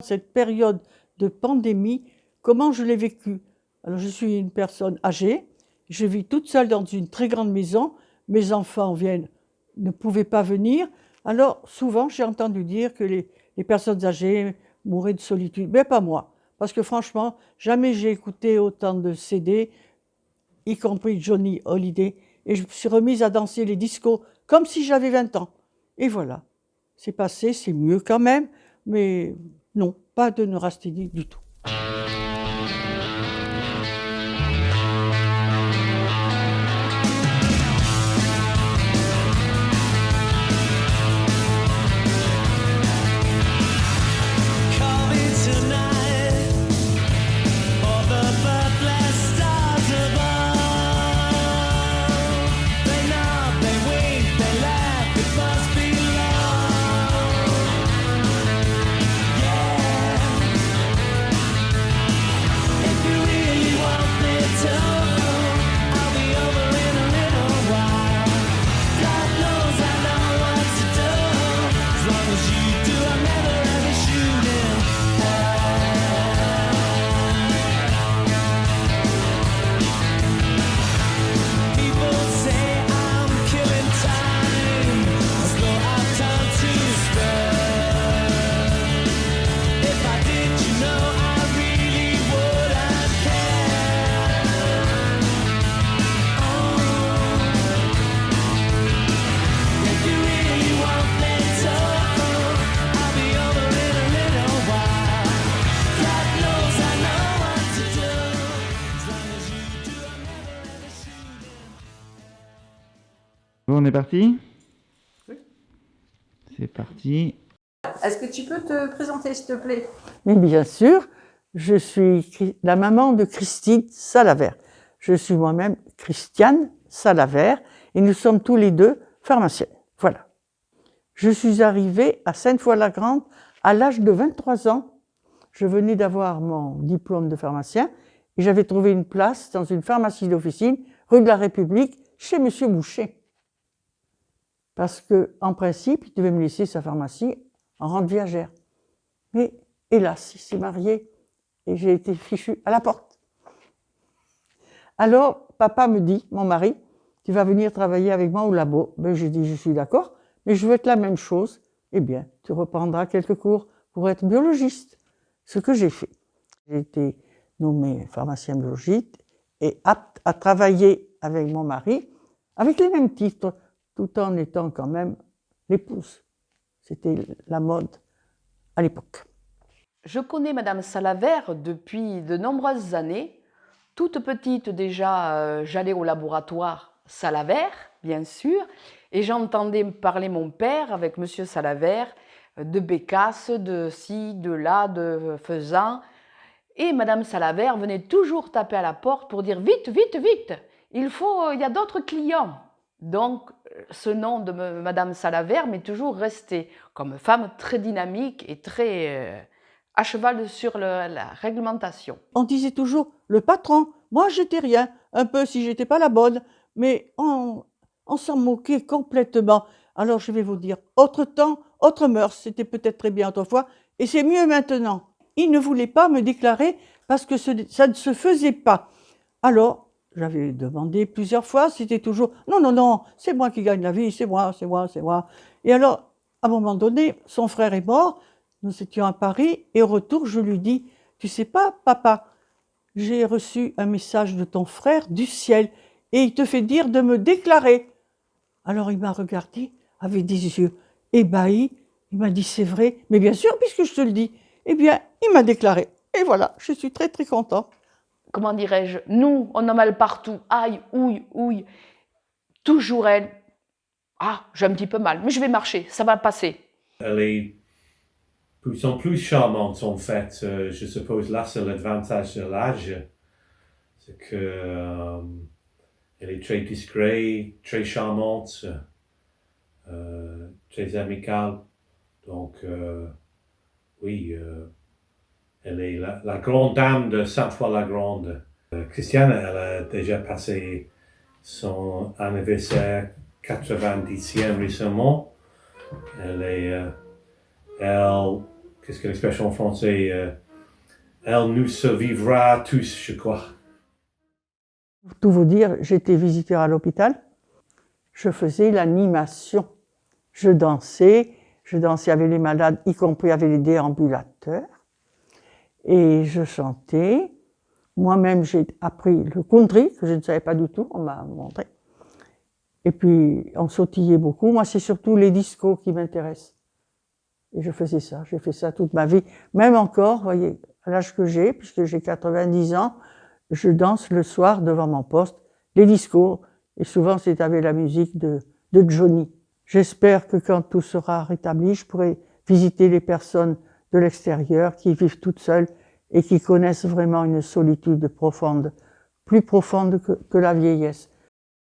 Cette période de pandémie, comment je l'ai vécue? Alors, je suis une personne âgée, je vis toute seule dans une très grande maison, mes enfants ne pouvaient pas venir. Alors, souvent, j'ai entendu dire que les personnes âgées mouraient de solitude, mais pas moi. Parce que franchement, jamais j'ai écouté autant de CD, y compris Johnny Hallyday, et je me suis remise à danser les discos comme si j'avais 20 ans. Et voilà, c'est passé, c'est mieux quand même, mais non, pas de neurasthénie du tout. Bon, on est parti? Oui. C'est parti. Est-ce que tu peux te présenter, s'il te plaît? Mais bien sûr, je suis la maman de Christine Salavert. Je suis moi-même Christiane Salavert et nous sommes tous les deux pharmaciennes. Voilà. Je suis arrivée à Sainte-Foy-la-Grande à l'âge de 23 ans. Je venais d'avoir mon diplôme de pharmacien et j'avais trouvé une place dans une pharmacie d'officine, rue de la République, chez Monsieur Boucher. Parce qu'en principe, il devait me laisser sa pharmacie en rente viagère. Mais hélas, il s'est marié et j'ai été fichue à la porte. Alors, papa me dit, mon mari, tu vas venir travailler avec moi au labo. Ben, j'ai dit, je suis d'accord, mais je veux être la même chose. Eh bien, tu reprendras quelques cours pour être biologiste. Ce que j'ai fait. J'ai été nommée pharmacien biologiste et apte à travailler avec mon mari, avec les mêmes titres, tout en étant quand même l'épouse. C'était la mode à l'époque. Je connais Madame Salavert depuis de nombreuses années. Toute petite déjà, j'allais au laboratoire Salavert, bien sûr, et j'entendais parler mon père avec Monsieur Salavert de bécasse, de ci, de là, de faisan. Et Madame Salavert venait toujours taper à la porte pour dire « Vite, vite, vite, il y a d'autres clients ». Donc, ce nom de Madame Salavert m'est toujours resté comme femme très dynamique et très à cheval sur la réglementation. On disait toujours « le patron ». Moi, j'étais rien, un peu si j'étais pas la bonne, mais on s'en moquait complètement. Alors, je vais vous dire, autre temps, autre mœurs, c'était peut-être très bien autrefois, et c'est mieux maintenant. Il ne voulait pas me déclarer parce que ça ne se faisait pas. Alors, j'avais demandé plusieurs fois, c'était toujours « non, non, non, c'est moi qui gagne la vie, c'est moi, c'est moi, c'est moi ». Et alors, à un moment donné, son frère est mort, nous étions à Paris, et au retour, je lui dis « tu sais pas, papa, j'ai reçu un message de ton frère du ciel, et il te fait dire de me déclarer ». Alors il m'a regardé avec des yeux ébahis, il m'a dit « c'est vrai ?» Mais bien sûr, puisque je te le dis. Eh bien, il m'a déclaré. Et voilà, je suis très très content. Comment dirais-je, nous, on a mal partout, aïe, ouille, ouille. Toujours elle, ah, j'ai un petit peu mal, mais je vais marcher, ça va passer. Elle est de plus en plus charmante en fait. Je suppose là c'est l'avantage de l'âge. C'est que elle est très discrète, très charmante, très amicale. Donc oui, elle est la grande dame de Sainte-Foy-la-Grande. Christiane, elle a déjà passé son anniversaire 90e récemment. Elle qu'est-ce que l'expression en français, elle nous survivra tous, je crois. Pour tout vous dire, j'étais visiteur à l'hôpital, je faisais l'animation. Je dansais avec les malades, y compris avec les déambulateurs, et je chantais. Moi-même, j'ai appris le country, que je ne savais pas du tout, on m'a montré. Et puis, on sautillait beaucoup. Moi, c'est surtout les discos qui m'intéressent. Et je faisais ça, j'ai fait ça toute ma vie. Même encore, vous voyez, à l'âge que j'ai, puisque j'ai 90 ans, je danse le soir devant mon poste, les discos, et souvent c'est avec la musique de Johnny. J'espère que quand tout sera rétabli, je pourrai visiter les personnes de l'extérieur qui vivent toutes seules et qui connaissent vraiment une solitude profonde, plus profonde que la vieillesse.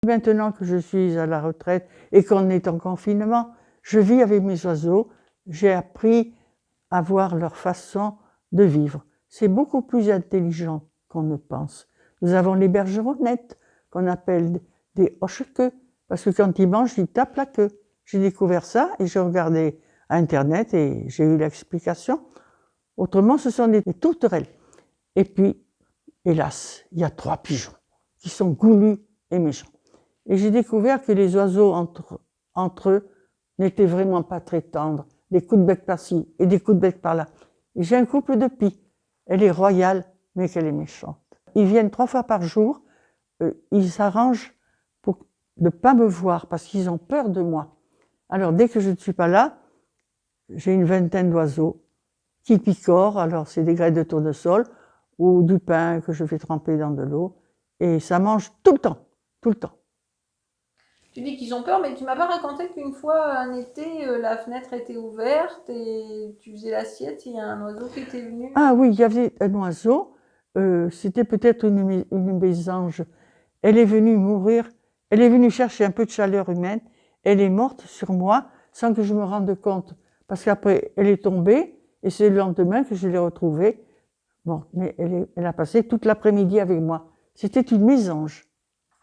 Maintenant que je suis à la retraite et qu'on est en confinement, je vis avec mes oiseaux, j'ai appris à voir leur façon de vivre. C'est beaucoup plus intelligent qu'on ne pense. Nous avons les bergeronnettes, qu'on appelle des hoche-queues, parce que quand ils mangent, ils tapent la queue. J'ai découvert ça et j'ai regardé à Internet et j'ai eu l'explication. Autrement, ce sont des tourterelles. Et puis, hélas, il y a 3 pigeons qui sont goulus et méchants. Et j'ai découvert que les oiseaux entre eux n'étaient vraiment pas très tendres. Des coups de bec par-ci et des coups de bec par-là. Et j'ai un couple de pies. Elle est royale, mais qu'elle est méchante. Ils viennent 3 fois par jour. Ils s'arrangent pour ne pas me voir parce qu'ils ont peur de moi. Alors, dès que je ne suis pas là, j'ai une vingtaine d'oiseaux qui picorent. Alors, c'est des graines de tournesol ou du pain que je fais tremper dans de l'eau. Et ça mange tout le temps, tout le temps. Tu dis qu'ils ont peur, mais tu m'as pas raconté qu'une fois, un été, la fenêtre était ouverte et tu faisais l'assiette, il y a un oiseau qui était venu. Ah oui, il y avait un oiseau, c'était peut-être une mésange. Elle est venue mourir, elle est venue chercher un peu de chaleur humaine, elle est morte sur moi sans que je me rende compte. Parce qu'après, elle est tombée et c'est le lendemain que je l'ai retrouvée. Bon, mais elle a passé toute l'après-midi avec moi. C'était une mésange.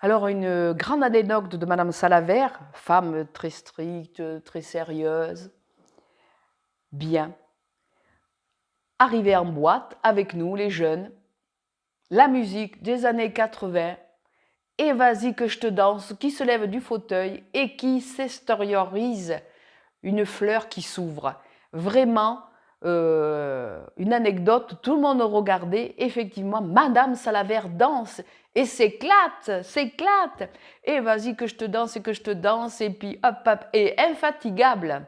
Alors, une grande anecdote de Madame Salavert, femme très stricte, très sérieuse, bien, arrivée en boîte avec nous, les jeunes, la musique des années 80, et vas-y que je te danse, qui se lève du fauteuil et qui s'extériorise une fleur qui s'ouvre. Vraiment, une anecdote, tout le monde regardait, effectivement, Madame Salavert danse et s'éclate, et vas-y que je te danse et que je te danse, et puis hop, hop, et infatigable.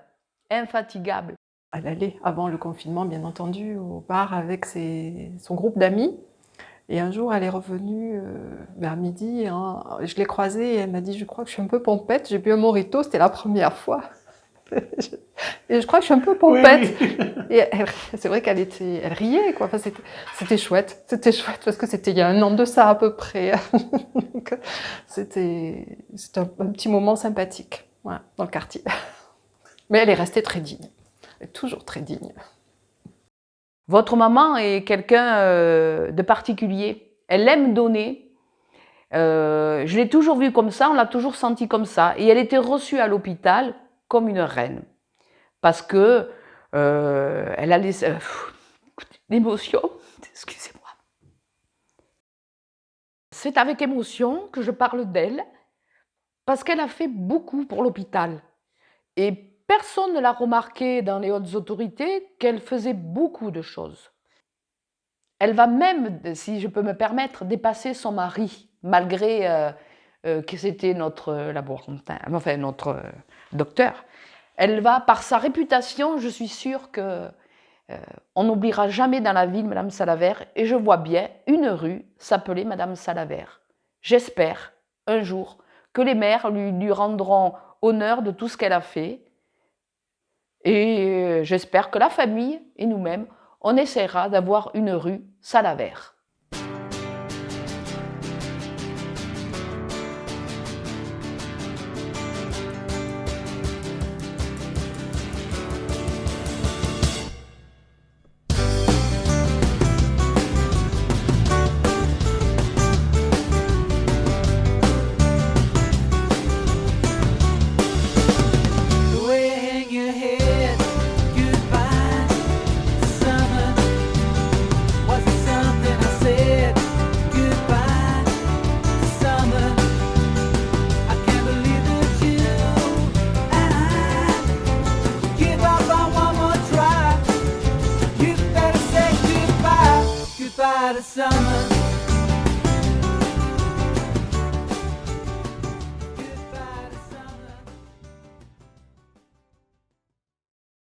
Elle allait, avant le confinement, bien entendu, au bar avec son groupe d'amis. Et un jour, elle est revenue vers midi, hein, je l'ai croisée et elle m'a dit « Je crois que je suis un peu pompette, j'ai bu un mojito, c'était la première fois. » Et je crois que je suis un peu pompette. Oui. Et c'est vrai qu'elle riait, quoi. Enfin, c'était chouette. C'était chouette parce que c'était il y a 1 an de ça à peu près. C'était un petit moment sympathique, voilà, dans le quartier. Mais elle est restée très digne. Elle est toujours très digne. Votre maman est quelqu'un de particulier. Elle aime donner. Je l'ai toujours vue comme ça, on l'a toujours sentie comme ça. Et elle était reçue à l'hôpital comme une reine. Parce que elle a l'émotion, excusez-moi. C'est avec émotion que je parle d'elle, parce qu'elle a fait beaucoup pour l'hôpital. Et personne ne l'a remarqué dans les hautes autorités qu'elle faisait beaucoup de choses. Elle va même, si je peux me permettre, dépasser son mari, malgré que c'était notre laborantin, enfin notre docteur. Elle va, par sa réputation, je suis sûre qu'on n'oubliera jamais dans la ville Madame Salavert, et je vois bien une rue s'appeler Madame Salavert. J'espère, un jour, que les maires lui rendront honneur de tout ce qu'elle a fait, et j'espère que la famille et nous-mêmes, on essaiera d'avoir une rue Salavert. the summer